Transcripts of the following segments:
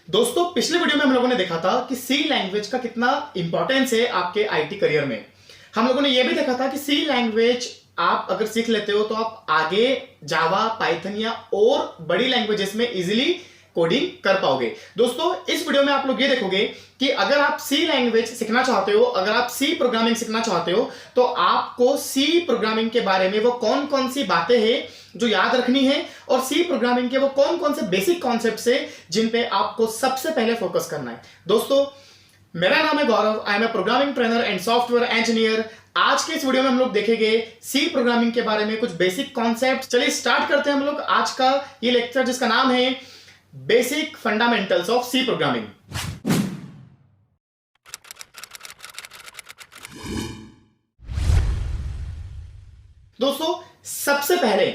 दोस्तों पिछले वीडियो में हम लोगों ने देखा था कि सी लैंग्वेज का कितना इंपॉर्टेंस है आपके आईटी करियर में। हम लोगों ने यह भी देखा था कि सी लैंग्वेज आप अगर सीख लेते हो तो आप आगे जावा, पाइथन या और बड़ी लैंग्वेजेस में इजीली कोडिंग कर पाओगे। दोस्तों इस वीडियो में आप लोग ये देखोगे कि अगर आप सी लैंग्वेज सीखना चाहते हो, अगर आप सी प्रोग्रामिंग सीखना चाहते हो तो आपको सी प्रोग्रामिंग के बारे में वो कौन कौन सी बातें हैं जो याद रखनी है और सी प्रोग्रामिंग के वो कौन कौन से बेसिक कॉन्सेप्ट्स है जिन पे आपको सबसे पहले फोकस करना है। दोस्तों मेरा नाम है Gaurav, I am a programming trainer and software engineer. आज के इस वीडियो में हम लोग देखेंगे सी प्रोग्रामिंग के बारे में कुछ बेसिक कॉन्सेप्ट। चलिए स्टार्ट करते हैं हम लोग आज का ये लेक्चर जिसका नाम है basic fundamentals of C programming. दोस्तों सबसे पहले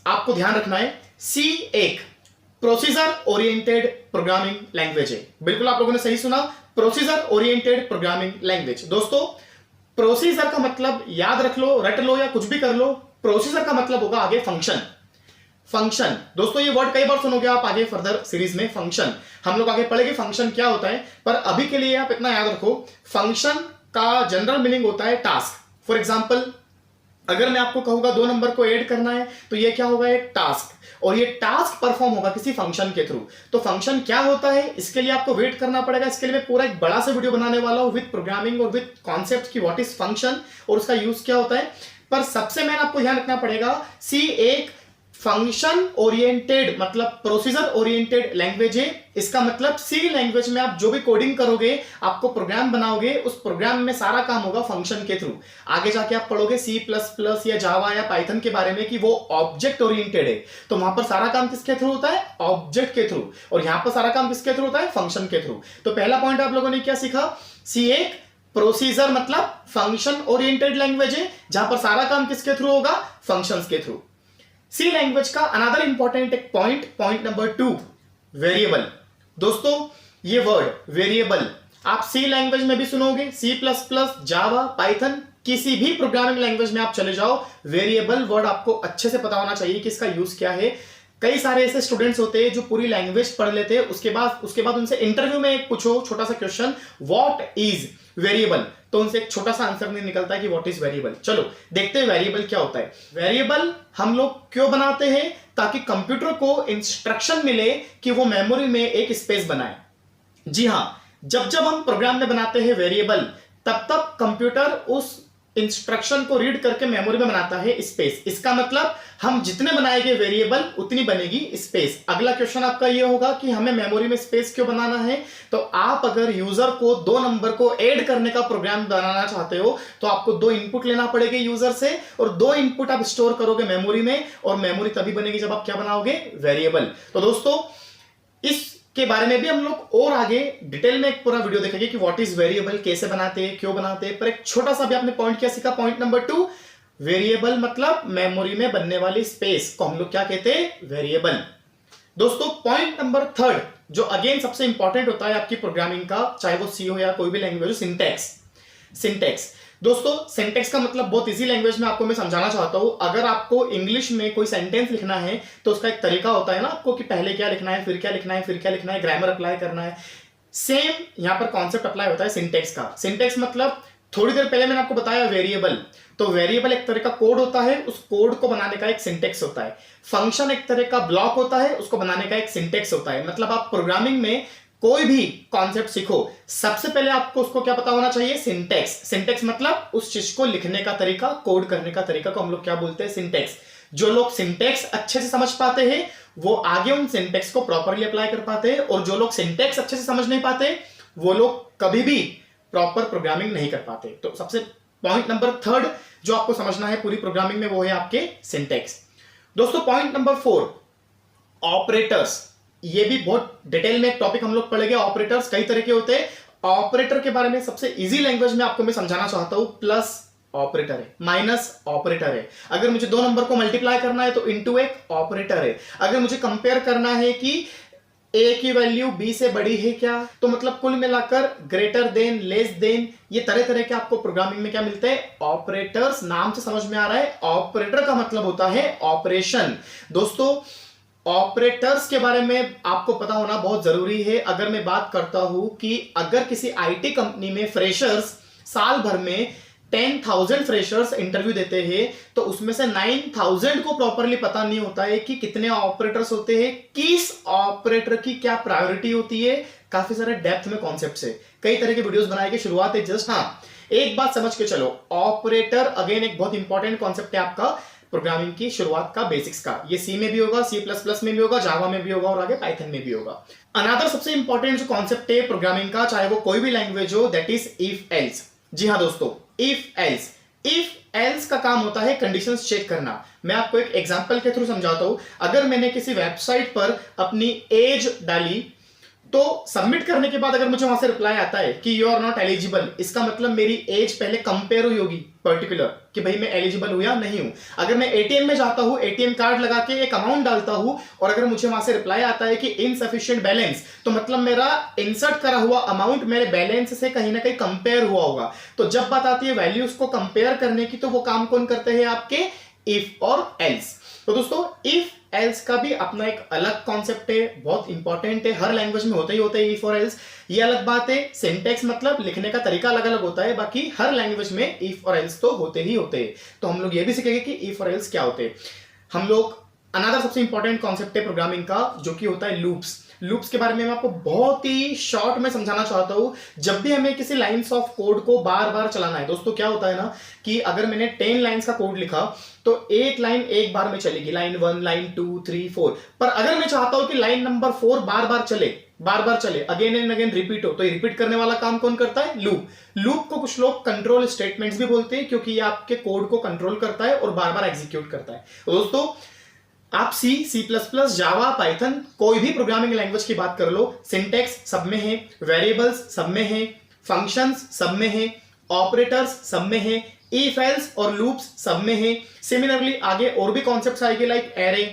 आपको ध्यान रखना है सी एक प्रोसीजर ओरिएंटेड प्रोग्रामिंग लैंग्वेज है। बिल्कुल आप लोगों ने सही सुना, प्रोसीजर ओरिएंटेड प्रोग्रामिंग लैंग्वेज। दोस्तों प्रोसीजर का मतलब याद रख लो, रट लो या कुछ भी कर लो। प्रोसीजर का मतलब होगा आगे फंक्शन। फंक्शन दोस्तों ये वर्ड कई बार सुनोगे आप आगे फर्दर सीरीज में। फंक्शन हम लोग आगे पढ़ेंगे फंक्शन क्या होता है, पर अभी के लिए आप इतना याद रखो फंक्शन का जनरल मीनिंग होता है टास्क। फॉर एग्जांपल अगर मैं आपको कहूंगा 2 नंबर को ऐड करना है तो ये क्या होगा, एक टास्क, और ये टास्क परफॉर्म होगा किसी फंक्शन के थ्रू। तो फंक्शन क्या होता है इसके लिए आपको वेट करना पड़ेगा। इसके लिए मैं पूरा एक बड़ा सा वीडियो बनाने वाला हूं विद प्रोग्रामिंग और विद कॉन्सेप्ट की व्हाट इज फंक्शन और उसका यूज क्या होता है। पर सबसे मेन आपको ध्यान रखना पड़ेगा सी एक फंक्शन ओरिएंटेड मतलब प्रोसीजर ओरिएंटेड लैंग्वेज है। इसका मतलब सी लैंग्वेज में आप जो भी कोडिंग करोगे, आपको प्रोग्राम बनाओगे, उस प्रोग्राम में सारा काम होगा फंक्शन के थ्रू। आगे जाके आप पढ़ोगे सी प्लस प्लस या जावा या पाइथन के बारे में कि वो ऑब्जेक्ट ओरिएंटेड है, तो वहां पर सारा काम किसके थ्रू होता है, ऑब्जेक्ट के थ्रू, और यहां पर सारा काम किसके थ्रू होता है, फंक्शन के थ्रू। तो पहला पॉइंट आप लोगों ने क्या सीखा, सी एक प्रोसीजर मतलब फंक्शन ओरिएंटेड लैंग्वेज है जहां पर सारा काम किसके थ्रू होगा, फंक्शंस के थ्रू। सी लैंग्वेज का अनदर इंपॉर्टेंट एक पॉइंट नंबर 2 वेरिएबल। दोस्तों ये वर्ड वेरिएबल आप सी लैंग्वेज में भी सुनोगे, सी प्लस प्लस, जावा, पाइथन, किसी भी प्रोग्रामिंग लैंग्वेज में आप चले जाओ, वेरिएबल वर्ड आपको अच्छे से पता होना चाहिए कि इसका यूज क्या है। कई सारे ऐसे स्टूडेंट्स होते हैं जो पूरी लैंग्वेज पढ़ लेते हैं, उसके बाद उनसे इंटरव्यू में एक पूछो छोटा सा क्वेश्चन, व्हाट इज वेरिएबल, तो उनसे एक छोटा सा आंसर नहीं निकलता कि व्हाट इज वेरिएबल। चलो देखते हैं वेरिएबल क्या होता है। वेरिएबल हम लोग क्यों बनाते हैं, ताकि कंप्यूटर को इंस्ट्रक्शन मिले कि वो मेमोरी में एक स्पेस बनाए। जी हां, जब जब हम प्रोग्राम में बनाते हैं वेरिएबल तब तब कंप्यूटर उस इंस्ट्रक्शन को रीड करके मेमोरी में बनाता है स्पेस। इसका मतलब हम जितने बनाएंगे वेरिएबल उतनी बनेगी स्पेस। अगला क्वेश्चन आपका ये होगा कि हमें मेमोरी में स्पेस क्यों बनाना है, तो आप अगर यूजर को 2 नंबर को ऐड करने का प्रोग्राम बनाना चाहते हो तो आपको 2 इनपुट लेना पड़ेगा यूजर से, और 2 इनपुट आप स्टोर करोगे मेमोरी में, और मेमोरी तभी बनेगी जब आप क्या बनाओगे, वेरिएबल। तो दोस्तों इस के बारे में भी हम लोग और आगे डिटेल में एक पूरा वीडियो देखेंगे कि व्हाट इज वेरिएबल, कैसे बनाते हैं, क्यों बनाते हैं। पर एक छोटा सा भी आपने पॉइंट क्या सीखा, पॉइंट नंबर 2 वेरिएबल मतलब मेमोरी में बनने वाली स्पेस को हम लोग क्या कहते हैं, वेरिएबल। दोस्तों पॉइंट नंबर 3 जो अगेन सबसे इंपॉर्टेंट होता है आपकी प्रोग्रामिंग का, चाहे वो सी हो या कोई भी लैंग्वेज हो, सिंटैक्स। दोस्तों सिंटैक्स का मतलब बहुत इजी लैंग्वेज में आपको मैं समझाना चाहता हूं। अगर आपको इंग्लिश में कोई सेंटेंस लिखना है तो उसका एक तरीका होता है ना आपको, कि पहले क्या लिखना है, फिर क्या लिखना है, फिर क्या लिखना है, ग्रामर अप्लाई करना है। सेम यहां पर कॉन्सेप्ट अप्लाई होता है सिंटैक्स का। सिंटैक्स मतलब थोड़ी देर पहले मैंने आपको बताया वेरिएबल, तो वेरिएबल एक तरह का कोड होता है, उस कोड को बनाने का एक सिंटैक्स होता है। फंक्शन एक तरह का ब्लॉक होता है, उसको बनाने का एक सिंटैक्स होता है। मतलब आप प्रोग्रामिंग में कोई भी कॉन्सेप्ट सीखो, सबसे पहले आपको उसको क्या पता होना चाहिए, सिंटैक्स। सिंटैक्स मतलब उस चीज को लिखने का तरीका, कोड करने का तरीका को हम लोग क्या बोलते हैं, सिंटैक्स। जो लोग सिंटैक्स अच्छे से समझ पाते हैं वो आगे उन सिंटैक्स को प्रॉपर्ली अप्लाई कर पाते हैं, और जो लोग सिंटैक्स अच्छे से समझ नहीं पाते वो लोग कभी भी प्रॉपर प्रोग्रामिंग नहीं कर पाते। तो सबसे पॉइंट नंबर 3 जो आपको समझना है पूरी प्रोग्रामिंग में वो है आपके सिंटैक्स। दोस्तों पॉइंट नंबर 4 ऑपरेटर्स। ये भी बहुत डिटेल में एक टॉपिक हम लोग पढ़ेंगे। ऑपरेटर्स कई तरह के होते हैं। ऑपरेटर के बारे में सबसे इजी लैंग्वेज में आपको मैं समझाना चाहता हूं, प्लस ऑपरेटर है, माइनस ऑपरेटर है। अगर मुझे 2 नंबर को मल्टीप्लाई करना है तो इंटू एक ऑपरेटर है। अगर मुझे कंपेयर करना है कि ए की वैल्यू बी से बड़ी है क्या, तो मतलब कुल मिलाकर ग्रेटर देन, लेस देन, ये तरह तरह के आपको प्रोग्रामिंग में क्या मिलते हैं, ऑपरेटर्स। नाम से समझ में आ रहा है, ऑपरेटर का मतलब होता है ऑपरेशन। दोस्तों ऑपरेटर्स के बारे में आपको पता होना बहुत जरूरी है। अगर मैं बात करता हूं कि अगर किसी आईटी कंपनी में फ्रेशर्स साल भर में 10,000 फ्रेशर्स इंटरव्यू देते हैं, तो उसमें से 9,000 को प्रॉपरली पता नहीं होता है कि कितने ऑपरेटर्स होते हैं, किस ऑपरेटर की क्या प्रायोरिटी होती है। काफी सारे डेप्थ में कॉन्सेप्ट्स है, कई तरह के वीडियोस बनाए के शुरुआत है जस्ट। हाँ, एक बात समझ के चलो, ऑपरेटर अगेन एक बहुत इंपॉर्टेंट कॉन्सेप्ट है आपका प्रोग्रामिंग की शुरुआत का, बेसिक्स का। ये सी में भी होगा, सी प्लस प्लस में भी होगा, जावा में भी होगा और आगे पाइथन में भी होगा। अनदर सबसे इंपॉर्टेंट जो कॉन्सेप्ट है प्रोग्रामिंग का, चाहे वो कोई भी लैंग्वेज हो, दैट इज इफ एल्स। जी हाँ दोस्तों, इफ एल्स। इफ एल्स का काम होता है कंडीशंस चेक करना। मैं आपको एक एग्जांपल के थ्रू समझाता हूं। अगर मैंने किसी वेबसाइट पर अपनी एज डाली, तो सबमिट करने के बाद अगर मुझे वहां से रिप्लाई आता है कि यू आर नॉट एलिजिबल, इसका मतलब मेरी एज पहले कंपेयर हुई होगी पर्टिकुलर कि भाई मैं एलिजिबल हूं या नहीं हूं। अगर मैं एटीएम में जाता हूं, एटीएम कार्ड लगा के एक अमाउंट डालता हूं और अगर मुझे वहां से रिप्लाई आता है कि इनसफिशिएंट बैलेंस, तो मतलब मेरा इंसर्ट करा हुआ अमाउंट मेरे बैलेंस से कहीं ना कहीं कंपेयर हुआ होगा। तो जब बात आती है वैल्यूज को कंपेयर करने की, तो वो काम कौन करते हैं? आपके इफ और एल्स। तो दोस्तों, इफ एल्स का भी अपना एक अलग कॉन्सेप्ट है, बहुत इंपॉर्टेंट है, हर लैंग्वेज में होता ही होता है इफ और एल्स। ये अलग बात है, सिंटेक्स मतलब लिखने का तरीका अलग अलग होता है, बाकी हर लैंग्वेज में इफ और एल्स तो होते ही होते हैं। तो हम लोग ये भी सीखेंगे कि इफ और एल्स क्या होते हैं। हम लोग अनदर सबसे इंपॉर्टेंट कॉन्सेप्ट है प्रोग्रामिंग का, जो कि होता है लूप्स। लूप्स के बारे में मैं आपको बहुत ही शॉर्ट में समझाना चाहता हूं। जब भी हमें किसी लाइंस ऑफ कोड को बार बार चलाना है दोस्तों, क्या होता है ना कि अगर मैंने 10 लाइंस का कोड लिखा, तो एक लाइन एक बार में चलेगी, लाइन 1, लाइन 2, 3, 4। पर अगर मैं चाहता हूं कि लाइन नंबर 4 बार बार चले, अगेन एंड अगेन रिपीट हो, तो रिपीट करने वाला काम कौन करता है? लूप। लूप को कुछ लोग कंट्रोल स्टेटमेंट्स भी बोलते हैं, क्योंकि ये आपके कोड को कंट्रोल करता है और बार बार एग्जीक्यूट करता है। तो दोस्तों, आप सी, सी प्लस प्लस, जावा, पाइथन, कोई भी प्रोग्रामिंग लैंग्वेज की बात कर लो, सिंटेक्स सब में है, वेरिएबल्स सब में है, फंक्शंस सब में है, ऑपरेटर्स सब में है, इफ एल्स और लूप्स सब में है। सिमिलरली आगे और भी कॉन्सेप्ट्स आएंगे लाइक एरे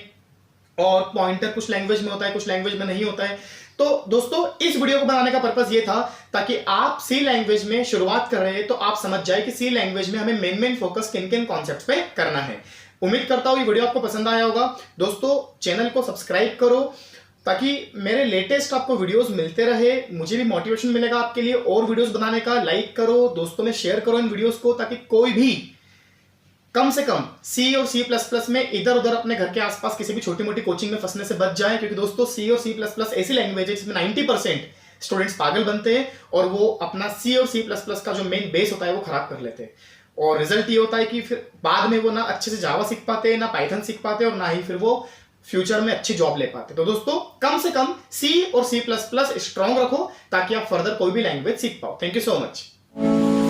और पॉइंटर, कुछ लैंग्वेज में होता है, कुछ लैंग्वेज में नहीं होता है। तो दोस्तों, इस वीडियो को बनाने का पर्पस ये था ताकि आप सी लैंग्वेज में शुरुआत कर रहे हैं तो आप समझ जाए कि सी लैंग्वेज में हमें मेन फोकस किन किन कॉन्सेप्ट्स पे करना है। उम्मीद करता हूं ये वीडियो आपको पसंद आया होगा। दोस्तों, चैनल को सब्सक्राइब करो ताकि मेरे लेटेस्ट आपको वीडियोस मिलते रहे, मुझे भी मोटिवेशन मिलेगा आपके लिए और वीडियोस बनाने का। लाइक करो, दोस्तों में शेयर करो इन वीडियोस को, ताकि कोई भी कम से कम सी और सी प्लस प्लस में इधर उधर अपने घर के आसपास किसी भी छोटी मोटी कोचिंग में फंसने से बच जाए। क्योंकि दोस्तों, सी और सी प्लस प्लस ऐसी लैंग्वेज है जिसमें 90% स्टूडेंट्स पागल बनते हैं और वो अपना सी और सी प्लस प्लस का जो मेन बेस होता है वो खराब कर लेते हैं। और रिजल्ट ये होता है कि फिर बाद में वो ना अच्छे से जावा सीख पाते हैं, ना पाइथन सीख पाते और ना ही फिर वो फ्यूचर में अच्छी जॉब ले पाते। तो दोस्तों, कम से कम सी और सी प्लस प्लस स्ट्रॉन्ग रखो ताकि आप फर्दर कोई भी लैंग्वेज सीख पाओ। Thank you so much.